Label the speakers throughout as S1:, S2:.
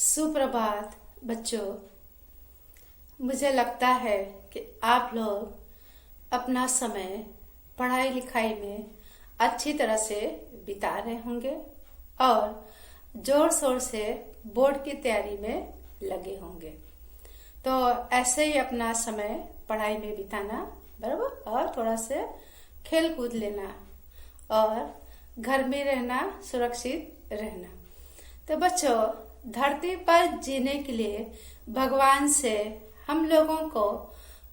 S1: सुप्रभात बच्चों। मुझे लगता है कि आप लोग अपना समय पढ़ाई लिखाई में अच्छी तरह से बिता रहे होंगे और जोर शोर से बोर्ड की तैयारी में लगे होंगे। तो ऐसे ही अपना समय पढ़ाई में बिताना बराबर, और थोड़ा से खेल कूद लेना और घर में रहना, सुरक्षित रहना। तो बच्चों, धरती पर जीने के लिए भगवान से हम लोगों को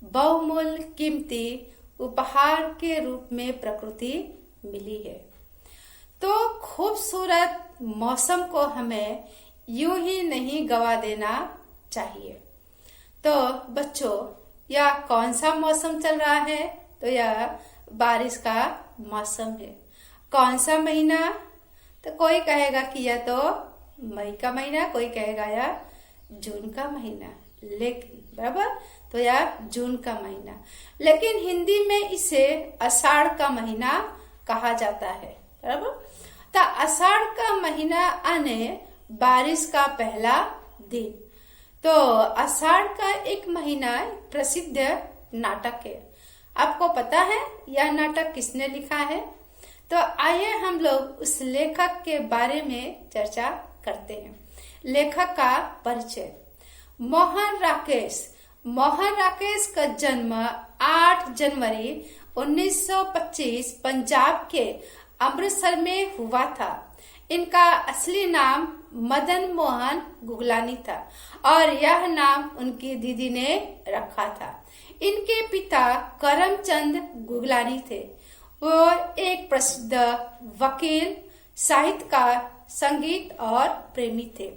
S1: बहुमूल्य कीमती उपहार के रूप में प्रकृति मिली है। तो खूबसूरत मौसम को हमें यूं ही नहीं गवा देना चाहिए। तो बच्चों, यह कौन सा मौसम चल रहा है? तो यह बारिश का मौसम है। कौन सा महीना? तो कोई कहेगा कि यह तो मई का महीना, कोई कहेगा यह जून का महीना, लेकिन बराबर, तो यह जून का महीना, लेकिन हिंदी में इसे आषाढ़ का महीना कहा जाता है बराबर। तो आषाढ़ का महीना आने बारिश का पहला दिन। तो आषाढ़ का एक महीना प्रसिद्ध नाटक है। आपको पता है यह नाटक किसने लिखा है? तो आइए हम लोग उस लेखक के बारे में चर्चा करते हैं। लेखक का परिचय। मोहन राकेश। मोहन राकेश का जन्म 8 जनवरी 1925 पंजाब के अमृतसर में हुआ था। इनका असली नाम मदन मोहन गुगलानी था और यह नाम उनकी दीदी ने रखा था। इनके पिता करमचंद गुगलानी थे। वो एक प्रसिद्ध वकील, साहित्यकार, संगीत और प्रेमी थे।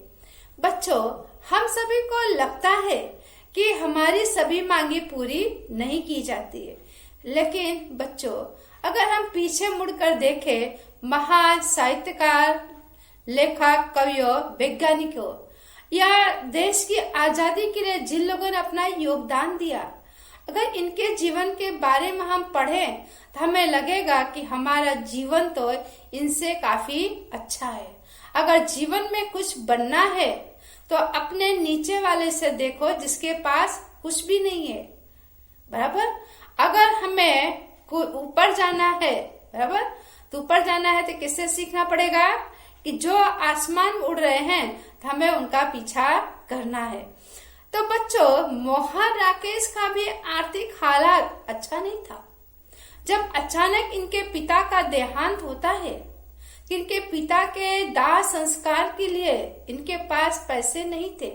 S1: बच्चों, हम सभी को लगता है कि हमारी सभी मांगे पूरी नहीं की जाती है, लेकिन बच्चों, अगर हम पीछे मुड़कर देखें, महान साहित्यकार, लेखक, कवियों, वैज्ञानिकों या देश की आजादी के लिए जिन लोगों ने अपना योगदान दिया, अगर इनके जीवन के बारे में हम पढ़ें तो हमें लगेगा कि हमारा जीवन तो इनसे काफी अच्छा है। अगर जीवन में कुछ बनना है तो अपने नीचे वाले से देखो जिसके पास कुछ भी नहीं है बराबर। अगर हमें ऊपर जाना है बराबर, तो ऊपर जाना है तो किससे सीखना पड़ेगा? कि जो आसमान में उड़ रहे हैं तो हमें उनका पीछा करना है। तो बच्चों, मोहन राकेश का भी आर्थिक हालात अच्छा नहीं था। जब अचानक इनके पिता का देहांत होता है, इनके पिता के दाह संस्कार के लिए इनके पास पैसे नहीं थे,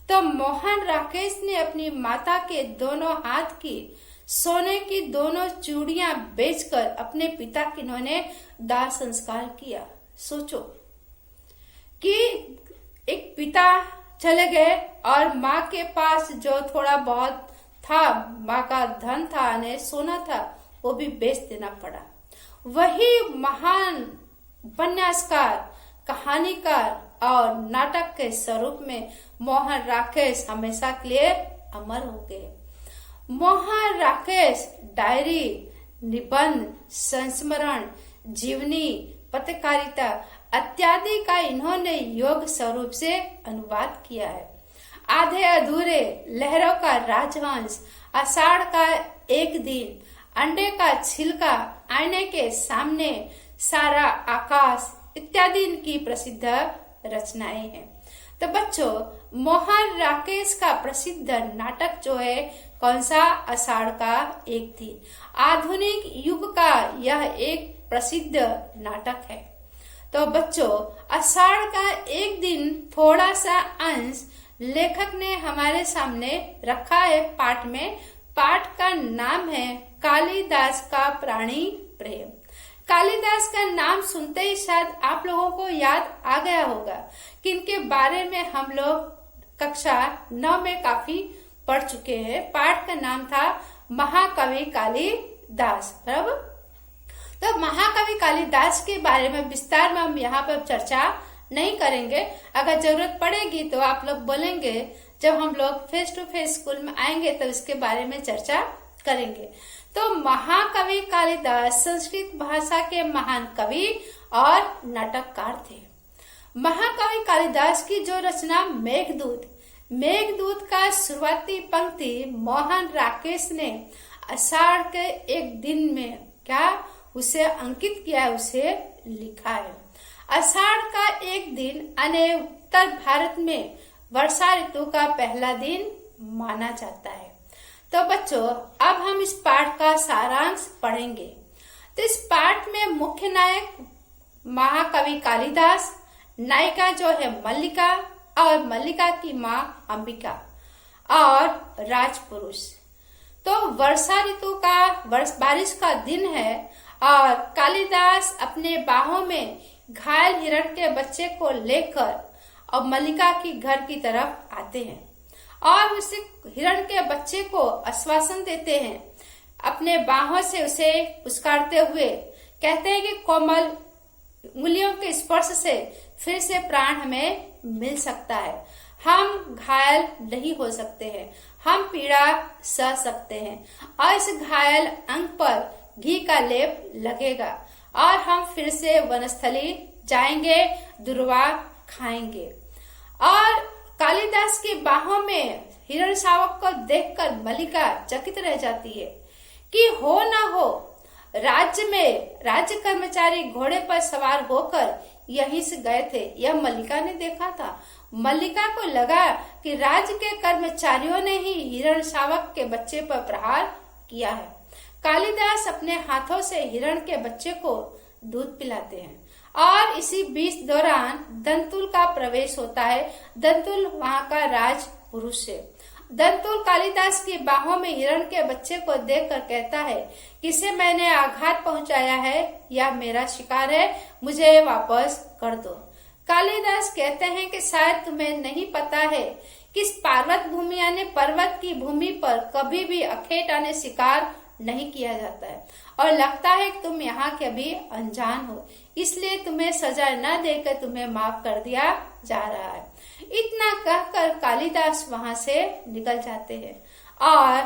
S1: तो मोहन राकेश ने अपनी माता के दोनों हाथ की सोने की दोनों चूड़ियां बेचकर अपने पिता की इन्होंने दाह संस्कार किया। सोचो कि एक पिता चले गए और माँ के पास जो थोड़ा बहुत था, माँ का धन था, ने सोना था, वो भी बेच देना पड़ा। वही महान उपन्यासकार, कहानीकार और नाटक के स्वरूप में मोहन राकेश हमेशा के लिए अमर हो गए। मोहन राकेश डायरी, निबंध, संस्मरण, जीवनी, पत्रकारिता इत्यादि का इन्होंने योग स्वरूप से अनुवाद किया है। आधे अधूरे, लहरों का राजहंस, आषाढ़ का एक दिन, अंडे का छिलका, आईने के सामने, सारा आकाश इत्यादि इनकी प्रसिद्ध रचनाएं हैं। तो बच्चों, मोहन राकेश का प्रसिद्ध नाटक जो है कौन सा? आषाढ़ का एक दिन। आधुनिक युग का यह एक प्रसिद्ध नाटक है। तो बच्चों, आषाढ़ का एक दिन थोड़ा सा अंश लेखक ने हमारे सामने रखा है पाठ में। पाठ का नाम है कालिदास का प्राणी प्रेम। कालिदास का नाम सुनते ही शायद आप लोगों को याद आ गया होगा कि इनके बारे में हम लोग कक्षा 9 में काफी पढ़ चुके हैं। पाठ का नाम था महाकवि कालिदास बराबर। तो महाकवि कालिदास के बारे में विस्तार में हम यहाँ पर चर्चा नहीं करेंगे। अगर जरूरत पड़ेगी तो आप लोग बोलेंगे, जब हम लोग फेस टू फेस स्कूल में आएंगे तो इसके बारे में चर्चा करेंगे। तो महाकवि कालिदास संस्कृत भाषा के महान कवि और नाटककार थे। महाकवि कालिदास की जो रचना मेघदूत का शुरुआती पंक्ति मोहन राकेश ने आषाढ़ के एक दिन में क्या उसे अंकित किया है, उसे लिखा है। आषाढ़ का एक दिन यानी उत्तर भारत में वर्षा ऋतु का पहला दिन माना जाता है। तो बच्चों, अब हम इस पाठ का सारांश पढ़ेंगे। तो इस पाठ में मुख्य नायक महाकवि कालिदास, नायिका जो है मल्लिका और मल्लिका की माँ अंबिका और राजपुरुष। तो वर्षा ऋतु का बारिश का दिन है और कालिदास अपने बाहों में घायल हिरण के बच्चे को लेकर और मल्लिका की घर की तरफ आते हैं और उसे हिरण के बच्चे को आश्वासन देते हैं, अपने बाहों से उसे पुचकारते हुए कहते हैं कि कोमल उंगलियों के स्पर्श से फिर से प्राण हमें मिल सकता है, हम घायल नहीं हो सकते हैं, हम पीड़ा सह सकते हैं और इस घायल अंग पर घी का लेप लगेगा और हम फिर से वनस्थली जाएंगे, दुर्वा खाएंगे। और कालिदास की बाहों में हिरण शावक को देखकर मल्लिका चकित रह जाती है कि हो ना हो राज्य कर्मचारी घोड़े पर सवार होकर यहीं से गए थे। यह मल्लिका ने देखा था। मल्लिका को लगा कि राज्य के कर्मचारियों ने ही हिरण शावक के बच्चे पर प्रहार किया है। कालिदास अपने हाथों से हिरण के बच्चे को दूध पिलाते हैं और इसी बीच दौरान दंतुल का प्रवेश होता है। दंतुल वहां का राज पुरुष है। दंतुल कालिदास की बाहों में हिरण के बच्चे को देखकर कहता है, किसे मैंने आघात पहुंचाया है या मेरा शिकार है, मुझे वापस कर दो। कालिदास कहते हैं कि शायद तुम्हें नहीं पता है कि इस पर्वत भूमि यानी पर्वत की भूमि पर कभी भी अखेट आने शिकार नहीं किया जाता है और लगता है कि तुम यहाँ के अभी अनजान हो, इसलिए तुम्हें सजा न देकर तुम्हें माफ कर दिया जा रहा है। इतना कहकर कालिदास वहां से निकल जाते हैं और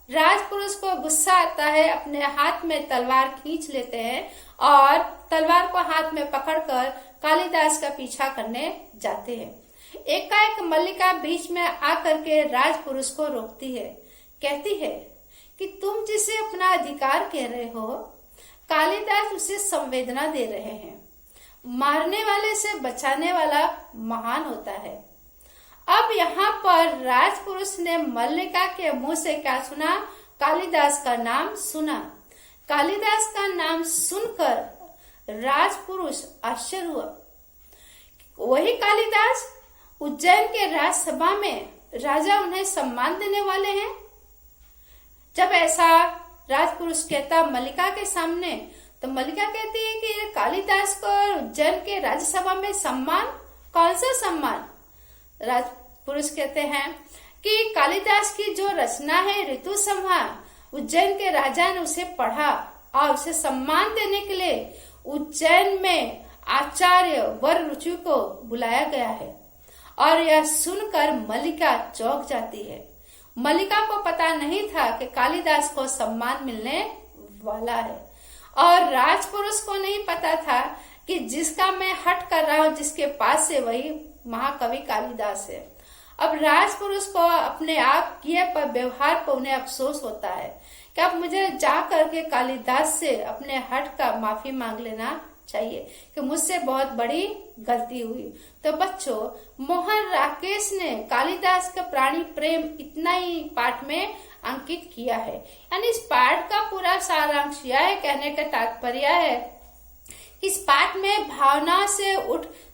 S1: राजपुरुष को गुस्सा आता है, अपने हाथ में तलवार खींच लेते हैं और तलवार को हाथ में पकड़कर कालिदास का पीछा करने जाते हैं। एकाएक मल्लिका बीच में आकर के राजपुरुष को रोकती है, कहती है कि तुम जिसे अपना अधिकार कह रहे हो, कालिदास उसे संवेदना दे रहे हैं। मारने वाले से बचाने वाला महान होता है। अब यहाँ पर राजपुरुष ने मल्लिका के मुंह से क्या सुना? कालिदास का नाम सुना। कालिदास का नाम सुनकर राजपुरुष आश्चर्य हुआ। वही कालिदास, उज्जैन के राजसभा में राजा उन्हें सम्मान देने वाले हैं। जब ऐसा राजपुरुष कहता मल्लिका के सामने, तो मल्लिका कहती है कि कालिदास को उज्जैन के राज्यसभा में सम्मान? कौन सा सम्मान? राजपुरुष कहते हैं कि कालिदास की जो रचना है ऋतु संहार, उज्जैन के राजा ने उसे पढ़ा और उसे सम्मान देने के लिए उज्जैन में आचार्य वर रुचि को बुलाया गया है। और यह सुनकर मल्लिका चौंक जाती है। मल्लिका को पता नहीं था कि कालिदास को सम्मान मिलने वाला है और राजपुरुष को नहीं पता था कि जिसका मैं हट कर रहा हूं जिसके पास से, वही महाकवि कालिदास है। अब राजपुरुष को अपने आप किए पर व्यवहार पर उन्हें अफसोस होता है कि अब मुझे जा करके कालिदास से अपने हट का माफी मांग लेना चाहिए कि मुझसे बहुत बड़ी गलती हुई। तो बच्चों, मोहन राकेश ने कालिदास का प्राणी प्रेम इतना ही पाठ में अंकित किया है। यानी इस पाठ का पूरा सारांश यह है, कहने का तात्पर्य है इस पाठ में भावना से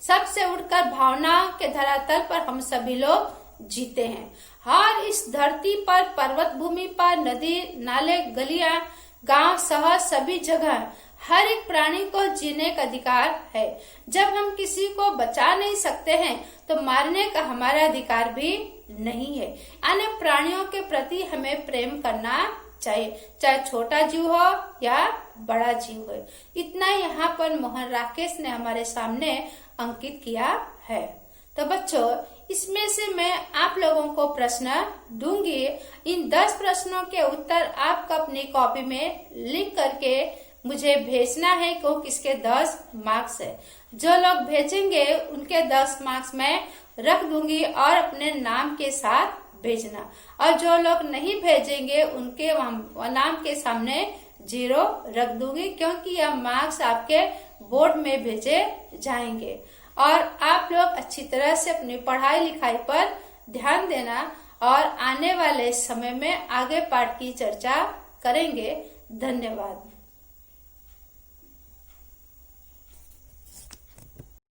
S1: सबसे उठकर भावना के धरातल पर हम सभी लोग जीते हैं। हर इस धरती पर, पर्वत भूमि पर, नदी नाले, गलियां, गांव, शहर, सभी जगह हर एक प्राणी को जीने का अधिकार है। जब हम किसी को बचा नहीं सकते हैं तो मारने का हमारा अधिकार भी नहीं है। अन्य प्राणियों के प्रति हमें प्रेम करना चाहिए, चाहे छोटा जीव हो या बड़ा जीव हो। इतना यहाँ पर मोहन राकेश ने हमारे सामने अंकित किया है। तो बच्चों, इसमें से मैं आप लोगों को प्रश्न दूंगी। इन 10 प्रश्नों के उत्तर आपको अपनी कॉपी में लिख करके मुझे भेजना है कि किसके 10 मार्क्स है। जो लोग भेजेंगे उनके 10 मार्क्स मैं रख दूंगी और अपने नाम के साथ भेजना, और जो लोग नहीं भेजेंगे उनके नाम के सामने 0 रख दूंगी, क्योंकि यह मार्क्स आपके बोर्ड में भेजे जाएंगे। और आप लोग अच्छी तरह से अपनी पढ़ाई लिखाई पर ध्यान देना, और आने वाले समय में आगे पाठ की चर्चा करेंगे। धन्यवाद।